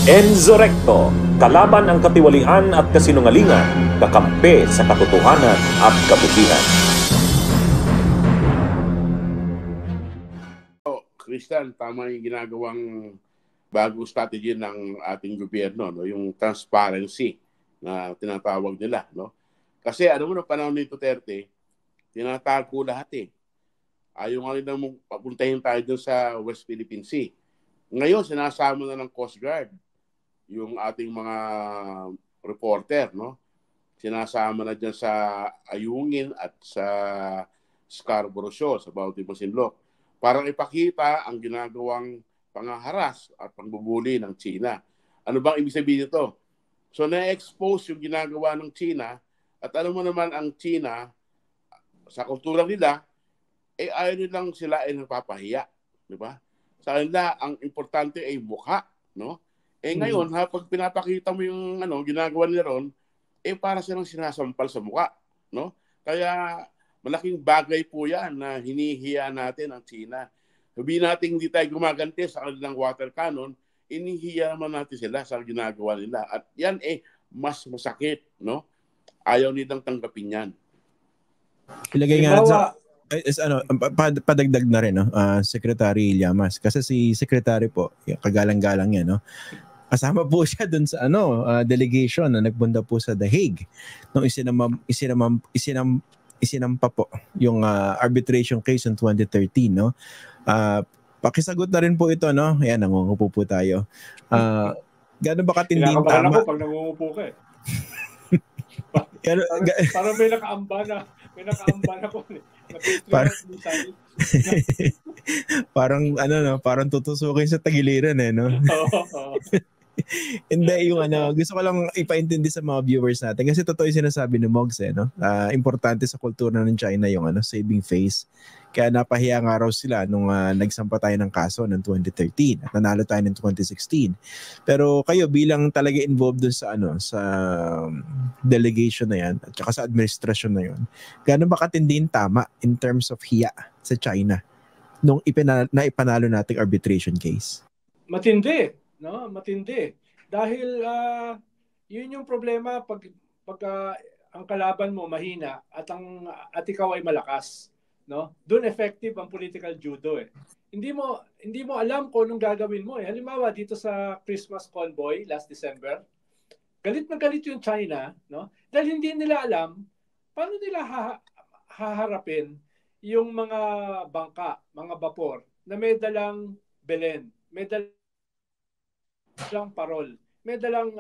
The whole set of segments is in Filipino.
Enzo Recto, kalaban ang katiwalian at kasinungalingan, kakampi sa katotohanan at kabutihan. Christian, tama yung ginagawang bagong strategy ng ating gobyerno, no? Yung transparency na tinatawag nila. No? Kasi ano mo, na panahon ni Duterte, tinatago lahat eh. Ayaw nga rin na papuntahin tayo dun sa West Philippine Sea. Ngayon, sinasama na ng Coast Guard yung ating mga reporter. No? Sinasama na dyan sa Ayungin at sa Scarborough Shoal, sa Bautibo Sinloc. Para ipakita ang ginagawang pangaharas at pangbubuli ng China. Ano bang ibig sabihin nito? So na-expose yung ginagawa ng China at alam mo naman ang China, sa kultura nila, ayaw nilang sila ay napapahiya. Di ba? Sa kanila, ang importante ay mukha. No? Ngayon, pag pinapakita mo yung ginagawa nila ron, para silang sinasampal sa mukha. No? Kaya malaking bagay po yan na hinihiya natin ang China. Sabihin natin hindi tayo gumaganti sa kanilang water cannon, inihiya naman natin sila sa ginagawa nila. At yan mas masakit. No? Ayaw nilang tanggapin yan. Ilagay nga sa padagdag na rin, no? Secretary Llamas. Kasi si Secretary po, kagalang-galang yan, no? Kasama po siya dun sa delegation na nagpunta po sa The Hague nung isinampa po yung arbitration case in 2013, no? Pakisagot na rin po ito, no? Ayan, nangungupo po tayo. Gano'n ba katinding tama? Ako pag nangungupo ka eh. Parang may nakaamban ako. Parang tutusukin sa tagiliran eh, no? Hindi, yung gusto ko lang ipaintindi sa mga viewers natin kasi totoo yung sinasabi ni Mogs no? Importante sa kultura ng China yung saving face. Kaya napahiya nga raw sila nung nagsampa tayo ng kaso ng 2013 at nanalo tayo ng 2016. Pero kayo bilang talaga involved dun sa sa delegation na yan at saka sa administrasyon na yun, gaano ba katinding tama in terms of hiya sa China nung ipanalo nating arbitration case? Matindi. No, matindi. Dahil yun yung problema pag ang kalaban mo mahina at ikaw ay malakas, no? Doon effective ang political judo eh. Hindi mo alam kung anong gagawin mo eh. Halimbawa dito sa Christmas convoy last December, galit na galit yung China, no? Dahil hindi nila alam paano nila haharapin yung mga bangka, mga vapor na may dalang Belen, may dalang parol, may dalang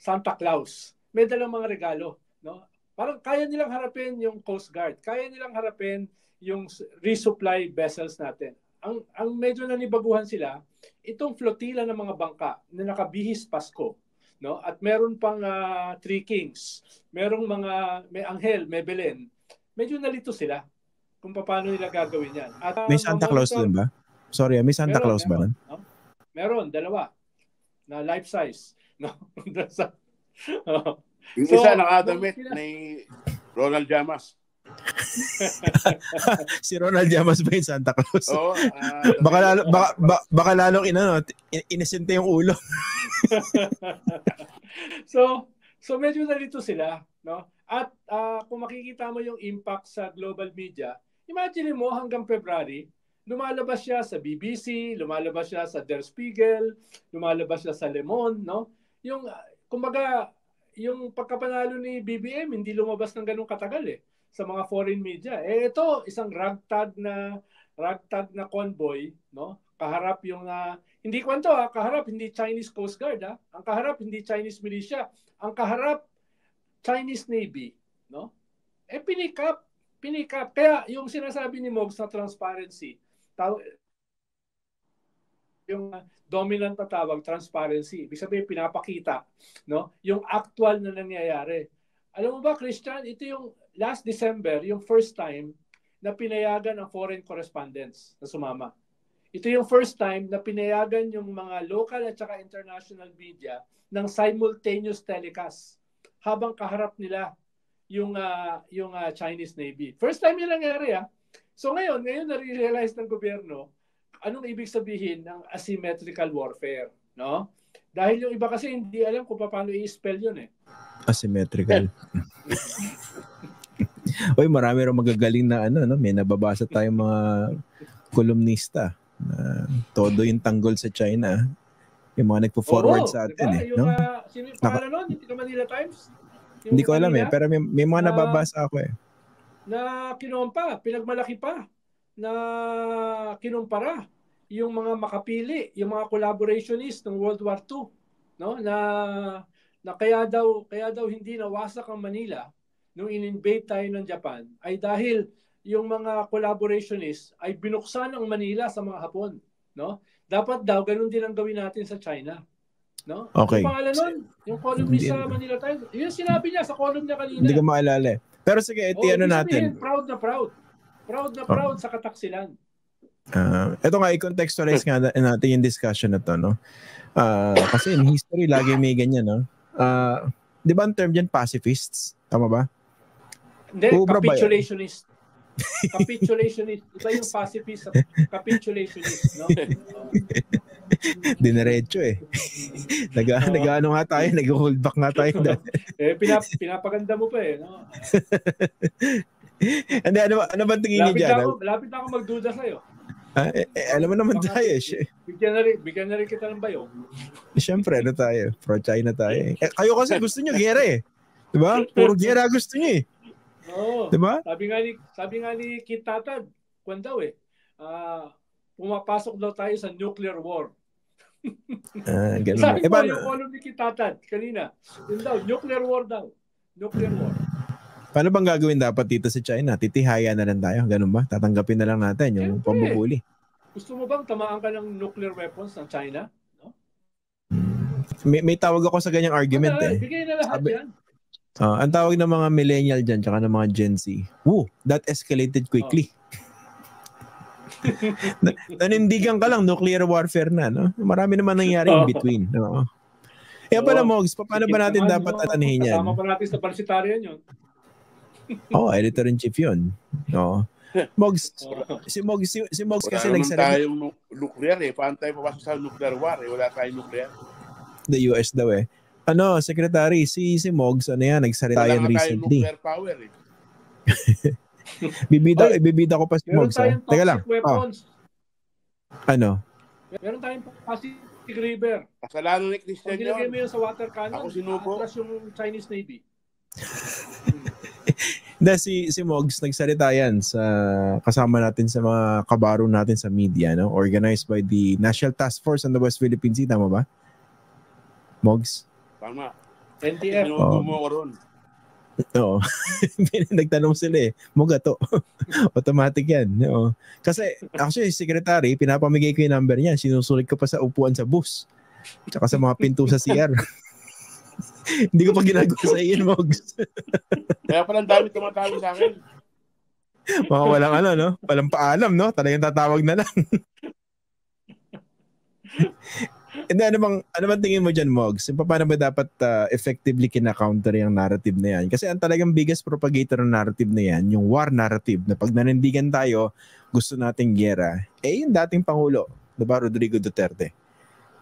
Santa Claus, may dalang mga regalo, no? Parang kaya nilang harapin yung Coast Guard, kaya nilang harapin yung resupply vessels natin. Ang medyo nanibaguhan sila, itong flotilla ng mga bangka na nakabihis Pasko, no? At meron pang Three Kings, may Anghel, may Belen. Medyo nalito sila kung paano nila gagawin yan. At, may Santa Claus din ba? Sorry, may Santa Claus ba nun? No? Meron, dalawa na life size. No? Yung isa nakadamit ni Ronald Llamas. Si Ronald Llamas ba yung Santa Claus? Oo. Baka lalong inisente yung ulo. So medyo nalito sila. No? At kung makikita mo yung impact sa global media, imagine mo hanggang February, lumalabas siya sa BBC, lumalabas siya sa Der Spiegel, lumalabas siya sa Le Monde, no? Yung kumbaga, yung pagkapanalo ni BBM hindi lumabas ng ganung katagal sa mga foreign media. Ito isang ragtag na convoy, no? Kaharap yung hindi kwento kaharap hindi Chinese Coast Guard Ang kaharap hindi Chinese militia, ang kaharap Chinese Navy, no? Pinik up. Kaya yung sinasabi ni Mogs na transparency, yung dominant na tawag transparency, ibig sabihin pinapakita, no, yung actual na nangyayari. Alam mo ba, Christian, ito yung last December, yung first time na pinayagan ang foreign correspondents na sumama. Ito yung first time na pinayagan yung mga local at saka international media ng simultaneous telecast habang kaharap nila yung Chinese Navy. First time yung nangyari So ngayon na-realize ng gobyerno anong ibig sabihin ng asymmetrical warfare. no? Dahil yung iba kasi hindi alam kung paano i-spell yun eh. Asymmetrical. Oy, marami rin magagaling na no? May nababasa tayong mga kolumnista na todo yung tanggol sa China. Yung mga nagpo-forward sa atin diba? eh. Yung, No? sino yung pangalan nun? Yung Manila Times? Yung Hindi ko alam kanina, pero may mga nababasa ako eh. Na kinompa, pinagmalaki pa, na kinumpara yung mga makapili, yung mga collaborationist ng World War II, no? Na kaya daw hindi nawasak ang Manila nung in-invade tayo ng Japan ay dahil yung mga collaborationists ay binuksan ang Manila sa mga Hapon, no? Dapat daw ganun din ang gawin natin sa China, no? Okay. Yung pangalan nun, yung columnist sa Manila Times, yun sinabi niya sa column niya kanina. Hindi ko maalala eh. Pero sige, ano natin. Proud na proud. Proud na proud sa kataksilan. Ito nga, i-contextualize nga natin yung discussion na to, no? Kasi in history, lagi may ganyan, no? Di ba ang term dyan, pacifists? Tama ba? Hindi, capitulationist. Capitulationist. Iba yung pacifist, capitulationist, no? Dinaretso eh. Nag-ano nga tayo, nag-hold back nga tayo. Pinapaganda mo pa eh, no? Hindi, ano ba tingin niyo dyan? Lapit na ako magduda sa'yo. Alam mo naman tayo. Bigyan na rin kita ng bayo. Siyempre, tayo? Pro-China tayo. Kayo kasi gusto nyo gera eh. Diba? Puro gera gusto nyo eh. Oo. Diba? Sabi nga ni Kit Tatad, kung daw eh, pumapasok daw tayo sa nuclear war. Ganun. Sabi ko yung column ni Kit Tatad kanina. Yun daw, nuclear war daw. Nuclear war. Paano bang gagawin dapat dito sa China? Titihaya na lang tayo. Ganun ba? Tatanggapin na lang natin yung pambubuli. Gusto mo bang tamaan ka ng nuclear weapons ng China? No? May tawag ako sa ganyang argument eh. Bigay na lahat yan. Ang tawag ng mga millennial dyan tsaka ng mga Gen Z. Woo! That escalated quickly. Nanindigan ka lang, nuclear warfare na. No? Marami naman nangyari in between. No? Kaya pala, Mogs, paano ba natin dapat atanihin yan? Kasama pa natin sa Pansitarian yun. Editor-in-chief yun. No. Mogs, si Mogs kasi nagsalita. Wala naman tayong nuclear eh. Paano tayo papasok sa nuclear war eh? Wala tayong nuclear. The US daw eh. Secretary, si Mogs, nagsalita yan recently. Wala tayong nuclear power eh. Bibida ko pa si Mogs. Teka lang. Meron tayong Pacific River. Kasalanan ni Christian yun. Pag mo yun sa water cannon, ako sinubo. Plus yung Chinese Navy. Si Mogs nagsalita yan sa kasama natin sa mga kabaro natin sa media, no? Organized by the National Task Force on the West Philippine Sea, tama ba? Mogs? Tama. NTF. Sinubo ko ron. Oo. Nagtanong sila eh. Muga to. Automatic yan. No? Kasi actually, secretary, pinapamigay ko yung number niya. Sinusulit ko pa sa upuan sa bus. Tsaka sa mga pinto sa CR. Hindi ko pa ginagawa sa iyo, Mogs. Kaya palang dami tumatawag sa akin. Mga walang no? Walang paalam, no? Talagang tatawag na lang. And then, ano bang tingin mo dyan, Mogs? Paano ba dapat effectively kina-counter yung narrative na yan? Kasi ang talagang biggest propagator ng narrative na yan, yung war narrative, na pag nanindigan tayo, gusto nating gera, yung dating Pangulo, diba, Rodrigo Duterte.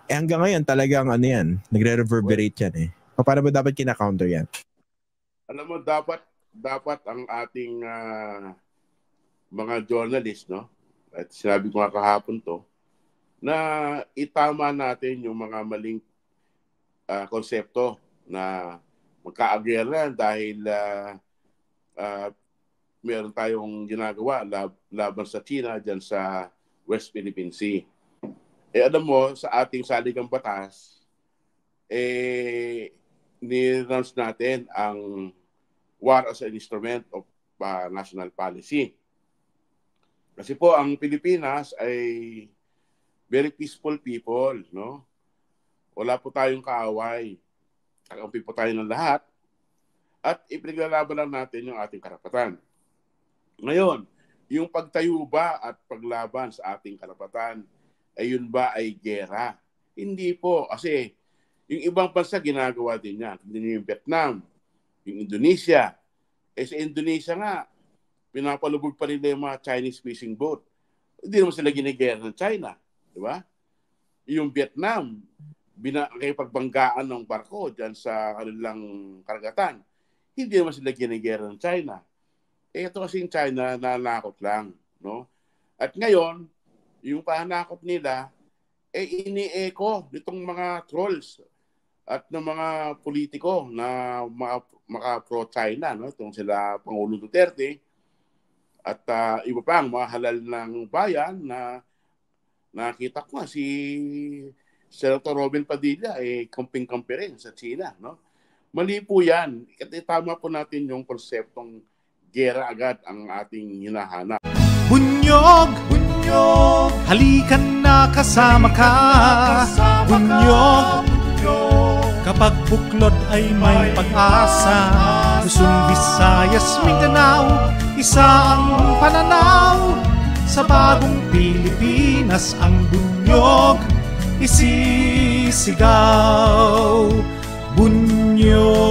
Hanggang ngayon, talagang nagre-reverberate yan eh. Paano ba dapat kina-counter yan? Alam mo, dapat ang ating mga journalist, no? At sinabi ko nga kahapon to, na itama natin yung mga maling konsepto na magka-agera dahil meron tayong ginagawa laban sa China dyan sa West Philippine Sea. Alam mo, sa ating saligang batas, ni-renounce natin ang war as an instrument of national policy. Kasi po, ang Pilipinas ay very peaceful people, no? Wala po tayong kaaway. Kakampi po tayo ng lahat. At ipinaglalaban lang natin yung ating karapatan. Ngayon, yung pagtayo ba at paglaban sa ating karapatan, ayun ba ay gera? Hindi po. Kasi yung ibang bansa ginagawa din yan. Hindi yung Vietnam, yung Indonesia. Sa Indonesia nga, pinapalubog pa nila yung mga Chinese fishing boat. Hindi naman sila ginigera ng China. Diba? Yung Vietnam, pagbanggaan ng barko dyan sa kanilang karagatan. Hindi naman sila ginigera ng China. Ito kasing China nanakot lang, no? At ngayon, yung panakot nila, ini-echo nitong mga trolls at ng mga politiko na mga pro-China, no? Itong sila Pangulong Duterte at iba pa ang mga halal ng bayan na nakita ko nga si Senator Robin Padilla kamping-kampi rin sa China, no? Mali po 'yan. Tama po natin yung konseptong gera agad ang ating hinahanap. Bunyog, bunyog, halikan na kasama ka. Bunyog, kapag buklod ay may pag-asa. Luzon, Visayas, Mindanao, isa ang pananaw. Sa bagong Pilipinas ang bunyog isisigaw. Bunyog.